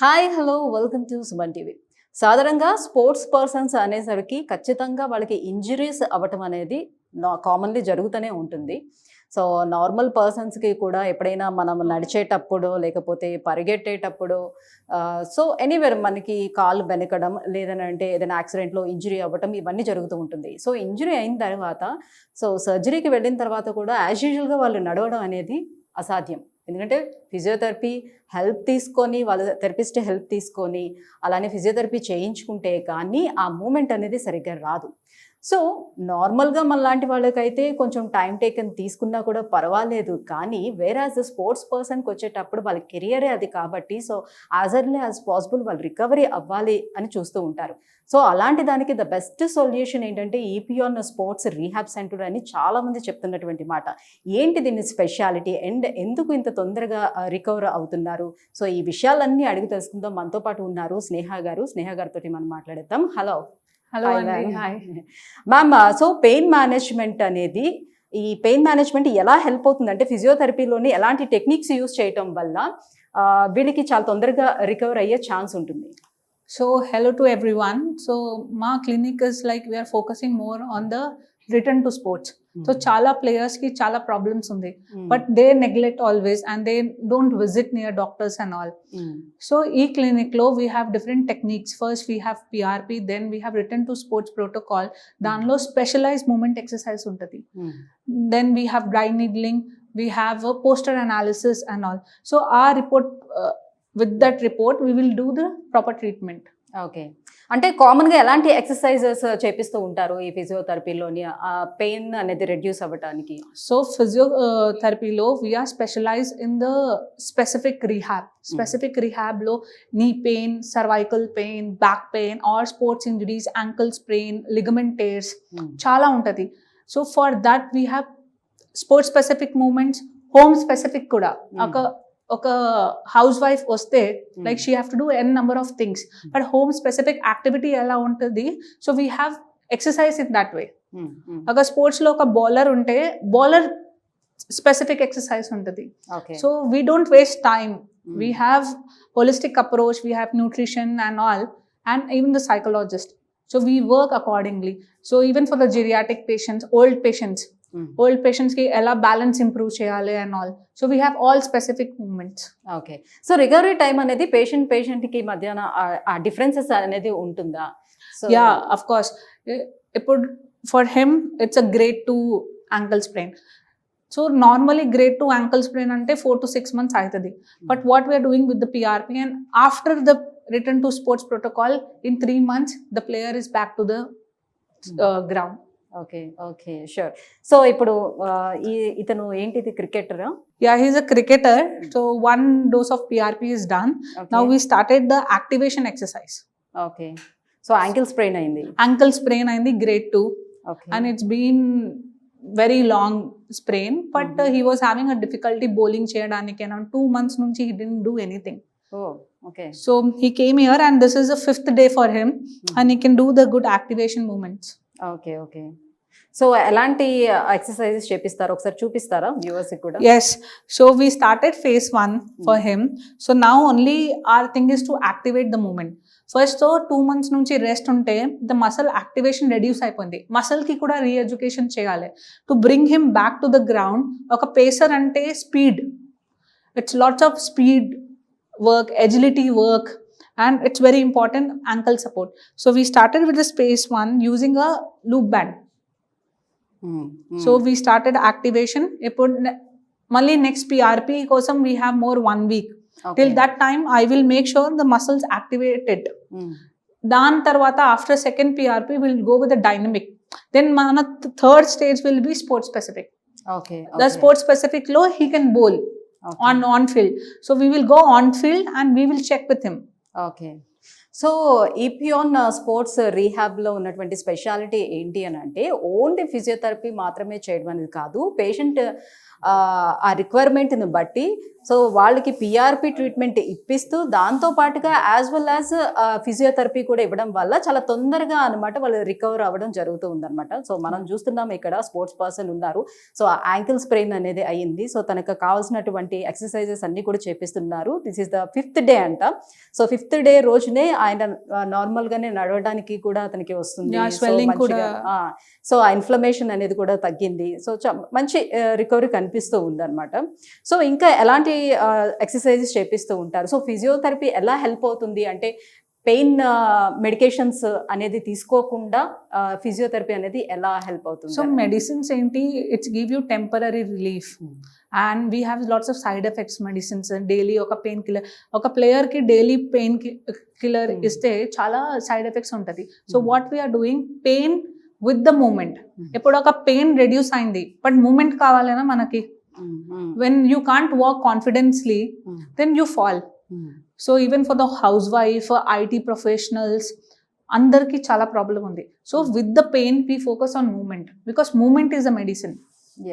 Hi hello welcome to Suman TV. సాధారణంగా sports persons అనేసరికి ఖచ్చితంగా వాళ్ళకి ఇంజరీస్ అవ్వటం అనేది కామన్లీ జరుగుతూనే ఉంటుంది. సో నార్మల్ పర్సన్స్కి కూడా ఎప్పుడైనా మనం నడిచేటప్పుడు లేకపోతే పరిగెట్టేటప్పుడు సో ఎనీవేర్ మనకి కాలు బెనకడం లేదనంటే ఏదైనా యాక్సిడెంట్లో ఇంజరీ అవ్వటం ఇవన్నీ జరుగుతూ ఉంటుంది. సో ఇంజరీ అయిన తర్వాత సో సర్జరీకి వెళ్ళిన తర్వాత కూడా యాజ్ యూజువల్గా వాళ్ళు నడవడం అనేది అసాధ్యం. ఎందుకంటే ఫిజియోథెరపీ హెల్ప్ తీసుకొని వాళ్ళ థెరపిస్ట్ హెల్ప్ తీసుకొని అలానే ఫిజియోథెరపీ చేయించుకుంటే కానీ ఆ మూమెంట్ అనేది సరిగ్గా రాదు. సో నార్మల్గా మనలాంటి వాళ్ళకైతే కొంచెం టైం టేకన్ తీసుకున్నా కూడా పర్వాలేదు, కానీ వేరాజ్ స్పోర్ట్స్ పర్సన్కి వచ్చేటప్పుడు వాళ్ళ కెరియరే అది కాబట్టి so as early as possible వాళ్ళు రికవరీ అవ్వాలి అని చూస్తూ ఉంటారు. సో అలాంటి దానికి ద బెస్ట్ సొల్యూషన్ ఏంటంటే ఈపీఆన్ స్పోర్ట్స్ రీహాబ్ సెంటర్ అని చాలామంది చెప్తున్నటువంటి మాట. ఏంటి దీని స్పెషాలిటీ అండ్ ఎందుకు ఇంత తొందరగా రికవర్ అవుతున్నారు? సో ఈ విషయాలన్నీ అడిగి తెలుసుకుందాం. మనతో పాటు ఉన్నారు స్నేహ గారు. స్నేహ గారితో మనం మాట్లాడేద్దాం. హలో అండి. Hi ma'am. So pain management అనేది ఈ పెయిన్ మేనేజ్మెంట్ ఎలా హెల్ప్ అవుతుంది అంటే ఫిజియోథెరపీలోని ఎలాంటి టెక్నిక్స్ యూస్ చేయటం వల్ల వీళ్ళకి చాలా తొందరగా రికవర్ అయ్యే ఛాన్స్ ఉంటుంది? So hello to everyone. So మా clinic is like we are focusing more on the return to sports. So చాలా players కి చాలా problems ఉంది, but they neglect always and they don't visit near doctors and all. So ఈ clinic లో we have different techniques. First we have PRP, then we have return to sports protocol. దానిలో specialized movement exercise ఉంటుంది. Then we have dry needling, we have a poster analysis and all. So our report with that report we will do the proper treatment. Okay. అంటే కామన్గా ఎలాంటి exercises చేపిస్తూ ఉంటారు ఈ ఫిజియోథెరపీలోని pain అనేది రెడ్యూస్ అవ్వడానికి? సో ఫిజియోథెరపీలో we're specialise in the specific rehab. స్పెసిఫిక్ రీహాబ్లో knee pain, cervical pain, back pain or sports injuries, ankle sprain, ligament tears చాలా ఉంటుంది. So for that we have sports specific movements, home specific కూడా. ఒక housewife వస్తే like she have to do n number of things, but home specific activity ఎలా ఉంటుంది, so we have exercise in that way. ఒక స్పోర్ట్స్లో ఒక bowler ఉంటే bowler specific exercise ఉంటుంది. So we don't waste time, we have holistic approach, we have nutrition and all, and even the psychologist. So we work accordingly. So even for the geriatric patients, old patients కి ఎలా balance improve చేయాలి and all. So we have all specific movements. Okay. So recovery time అనేది పేషెంట్కి మధ్యాహ్న ఆ differences అనేది ఉంటుందా? Yeah, of course. ఇప్పుడు for him it's a grade 2 ankle sprain. So normally grade 2 ankle sprain అంటే 4 to 6 months అవుతుంది. But what we are doing with the PRP and after the return to sports protocol in 3 months the player is back to the ground. Okay okay, sure. So ఇప్పుడు ఇతను ఏంటిది, క్రికెటరా? Yeah, he's a cricketer. So one dose of PRP is done. Okay. Now we started the activation exercise. Okay. So ankle sprain అయింది. Ankle sprain అయింది grade 2. Okay. And it's been very long sprain, but he was having a difficulty bowling చేయడానికి. And 2 months నుంచి he didn't do anything. Oh, okay. So he came here and this is the 5th day for him, and he can do the good activation movements. Okay okay. So ఎలాంటి exercises చేపిస్తారు ఒకసారి చూపిస్తారా viewers కూడా? Yes. So we started phase 1 for him. So now only our thing is to activate the movement. First 2 months నుంచి rest ఉంటే the muscle activation reduce అయిపోయింది. మసల్కి కూడా re-education చేయాలి to bring him back to the ground. ఒక pacer అంటే speed, it's lots of speed work, agility work, and it's very important ankle support. So we started with the phase 1 using a loop band. So we started activation. Malli next PRP kosam we have more 1 week. Okay. Till that time I will make sure the muscles activated. Dan tarvata after second PRP we'll go with the dynamic. Then mana third stage will be sport specific. Okay. The sport specific lo he can bowl on field. So we will go on field and we will check with him. Okay. So ఈపిఆన్ sports రీహాబ్లో ఉన్నటువంటి speciality ఏంటి అని అంటే only physiotherapy మాత్రమే చేయడం అనేది కాదు, పేషెంట్ ఆ రిక్వైర్మెంట్ని బట్టి సో వాళ్ళకి పిఆర్పి ట్రీట్మెంట్ ఇప్పిస్తూ దాంతో పాటుగా యాజ్ వెల్ యాజ్ ఫిజియోథెరపీ కూడా ఇవ్వడం వల్ల చాలా తొందరగా అనమాట వాళ్ళు రికవర్ అవ్వడం జరుగుతూ ఉందన్నమాట. సో మనం చూస్తున్నాం ఇక్కడ స్పోర్ట్స్ పర్సన్ ఉన్నారు. సో యాంకిల్ స్ప్రెయిన్ అనేది అయ్యింది. సో తనకు కావాల్సినటువంటి ఎక్సర్సైజెస్ అన్ని కూడా చేపిస్తున్నారు. This is the 5th day అంట. సో 5th డే రోజునే ఆయన నార్మల్ గానే నడవడానికి కూడా అతనికి వస్తుంది. సో ఆ ఇన్ఫ్లమేషన్ అనేది కూడా తగ్గింది. సో మంచి రికవరీ కనిపిస్తూ ఉందన్నమాట. సో ఇంకా ఎలాంటి ఎక్సర్సైజెస్ చేపిస్తూ ఉంటారు? సో ఫిజియోథెరపీ ఎలా హెల్ప్ అవుతుంది అంటే పెయిన్ మెడికేషన్స్ అనేది తీసుకోకుండా ఫిజియోథెరపీ అనేది ఎలా హెల్ప్ అవుతుంది? సో మెడిసిన్స్ ఏంటి, it's give you temporary relief and we have lots of side effects. Medicines daily ఒక పెయిన్ కిల్లర్, ఒక ప్లేయర్కి డైలీ పెయిన్ కిల్లర్ ఇస్తే చాలా సైడ్ ఎఫెక్ట్స్ ఉంటుంది. So what we are doing, pain with the movement. ఇప్పుడు ఒక pain reduce అయింది but movement కావాలన్నా మనకి, when you can't walk confidently then you fall. So even for the housewife, for IT professionals, andarki chala problem undi. So with the pain we focus on movement because movement is a medicine.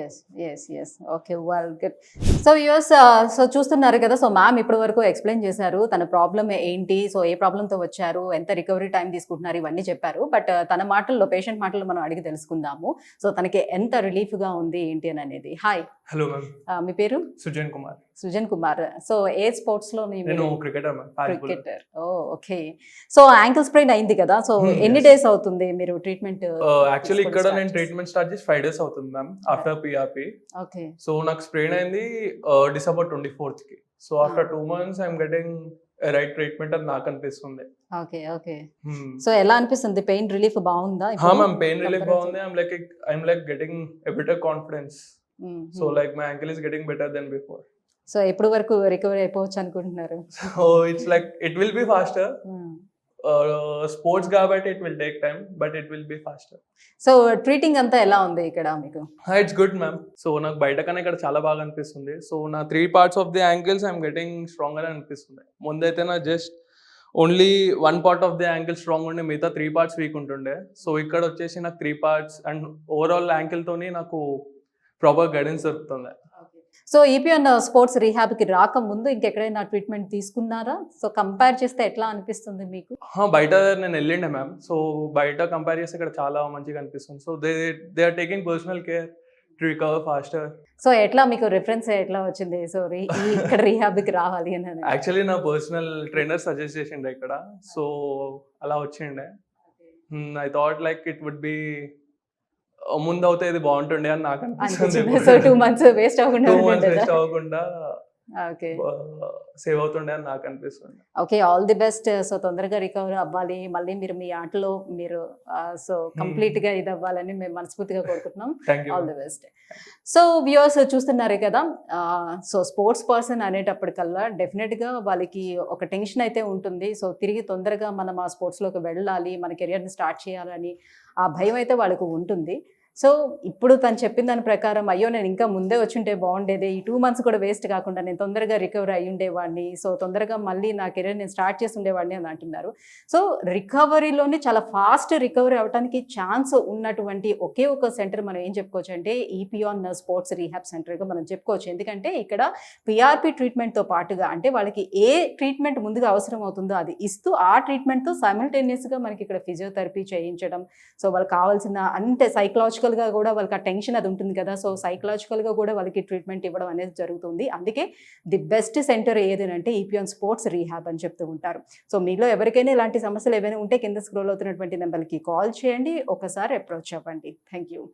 Yes okay well good. So viewers, so చూస్తున్నారు కదా, so ma'am ఇప్పటి వరకు explain చేశారు తన problem ఏంటి, so ఏ ప్రాబ్లంతో వచ్చారు, ఎంత రికవరీ టైం తీసుకుంటున్నారు, ఇవన్నీ చెప్పారు. బట్ తన మాటల్లో, పేషెంట్ మాటల్లో మనం అడిగి తెలుసుకుందాము. సో తనకి ఎంత రిలీఫ్గా ఉంది ఏంటి అని అనేది. హాయ్. Hello ma'am. మీ పేరు? సుజన్ కుమార్. సుజన్ కుమార్. సో ఏ స్పోర్ట్స్ లో? నేను cricketer ma'am. Cricketer. Okay. So ankle sprain అయింది కదా, సో ఎన్ని డేస్ అవుతుంది మీరు ట్రీట్మెంట్? యాక్చువల్లీ ఇక్కడ నేను ట్రీట్మెంట్ స్టార్ట్ చేసి 5 days అవుతుంది ma'am after PRP. Okay. So నాకు స్ప్రెయిన్ అయింది December 24th కి. So after 2 months I'm getting right treatment అని నాకు అనిపిస్తుంది. Okay okay. సో ఎలా అనిపిస్తుంది? పెయిన్ రిలీఫ్ బాగుందా? మ్యామ్ పెయిన్ రిలీఫ్ బాగుంది. I'm like getting a better confidence. So like my ankle is getting better then before. So ఎప్పుడు వరకు recovery అయిపోవచ్చు అనుకుంటున్నారు? So it's like it will be faster. Sports కాబట్టి it will take time but it will be faster. So treating అంతా ఎలా ఉంది ఇక్కడ మీకు? It's good ma'am. సో నాకు బయట కన్నా ఇక్కడ చాలా బాగా అనిపిస్తుంది. సో నా 3 parts of the ankles I'm getting stronger అనిపిస్తుంది. ముందైతే నా just only 1 part of the ankle strong ఉండే, మిగతా 3 parts వీక్ ఉంటుండే. సో ఇక్కడ వచ్చేసి నాకు 3 parts అండ్ ఓవరాల్ యాంకిల్ తోని నాకు ప్రాపర్ గైడెన్స్ దొరుకుతుంది. సో ఈపీఎన్ స్పోర్ట్స్ రీహాబ్కి రాకముందు ఇంకెక్కడైనా ట్రీట్మెంట్ తీసుకున్నారా? సో కంపేర్ చేస్తే ఎట్లా అనిపిస్తుంది మీకు? బయట నేను వెళ్ళిండే మ్యామ్. సో బయట కంపేర్ చేస్తే ఇక్కడ చాలా మంచిగా అనిపిస్తుంది. So they are taking personal care to recover faster. So ఎట్లా మీకు రిఫరెన్స్ ఎట్లా వచ్చింది సో ఇక్కడ రీహాబ్కి రావాలి అని? యాక్చువల్లీ నా పర్సనల్ ట్రైనర్ సజెస్ట్ చేసిండే ఇక్కడ. సో అలా వచ్చిండే. I thought like it would be ముందు అవుతే ఇది బాగుంటుండే అని నాకు అనిపిస్తుంది. సో 2 months వేస్ట్ అవ్వకుండా సేవ్ అవుతుండే అని నాకు అనిపిస్తుంది. Okay, all the best. So తొందరగా రికవర్ అవ్వాలి, మళ్ళీ మీరు మీ ఆటలో మీరు సో కంప్లీట్ గా ఇది అవ్వాలని మేము మనస్ఫూర్తిగా కోరుకుంటున్నాం. All the best. So viewers చూస్తున్నారు కదా, సో స్పోర్ట్స్ పర్సన్ అనేటప్పటికల్లా డెఫినెట్ గా వాళ్ళకి ఒక టెన్షన్ అయితే ఉంటుంది. సో తిరిగి తొందరగా మనం ఆ స్పోర్ట్స్ లోకి వెళ్ళాలి, మన కెరియర్ని స్టార్ట్ చేయాలని ఆ భయం అయితే వాళ్ళకు ఉంటుంది. సో ఇప్పుడు తను చెప్పిన దాని ప్రకారం అయ్యో నేను ఇంకా ముందే వచ్చుంటే బాగుండేది, ఈ 2 months కూడా వేస్ట్ కాకుండా నేను తొందరగా రికవర్ అయ్యి ఉండేవాడిని, సో తొందరగా మళ్ళీ నా కెరీర్ నేను స్టార్ట్ చేసి ఉండేవాడిని అని అంటున్నారు. సో రికవరీలోనే చాలా ఫాస్ట్ రికవరీ అవ్వడానికి ఛాన్స్ ఉన్నటువంటి ఒకే ఒక సెంటర్ మనం ఏం చెప్పుకోవచ్చు అంటే ఈపీఆన్ స్పోర్ట్స్ రీహాబ్ సెంటర్గా మనం చెప్పుకోవచ్చు. ఎందుకంటే ఇక్కడ పిఆర్పి ట్రీట్మెంట్తో పాటుగా అంటే వాళ్ళకి ఏ ట్రీట్మెంట్ ముందుగా అవసరం అవుతుందో అది ఇస్తూ ఆ ట్రీట్మెంట్తో సైమల్టేనియస్గా మనకి ఇక్కడ ఫిజియోథెరపీ చేయించడం, సో వాళ్ళకి కావాల్సిన అంటే సైకలాజికల్గా కూడా వాళ్ళకి ఆ టెన్షన్ అది ఉంటుంది కదా, సో సైకలాజికల్గా కూడా వాళ్ళకి ట్రీట్మెంట్ ఇవ్వడం అనేది జరుగుతుంది. అందుకే ది బెస్ట్ సెంటర్ ఏదేనంటే ఈపీఆన్ స్పోర్ట్స్ రీహాబ్ అని చెప్తూ ఉంటారు. సో మీలో ఎవరికైనా ఇలాంటి సమస్యలు ఏవైనా ఉంటే కింద స్క్రోల్ అవుతున్నటువంటి నెంబర్కి కాల్ చేయండి, ఒకసారి అప్రోచ్ అవ్వండి. Thank you.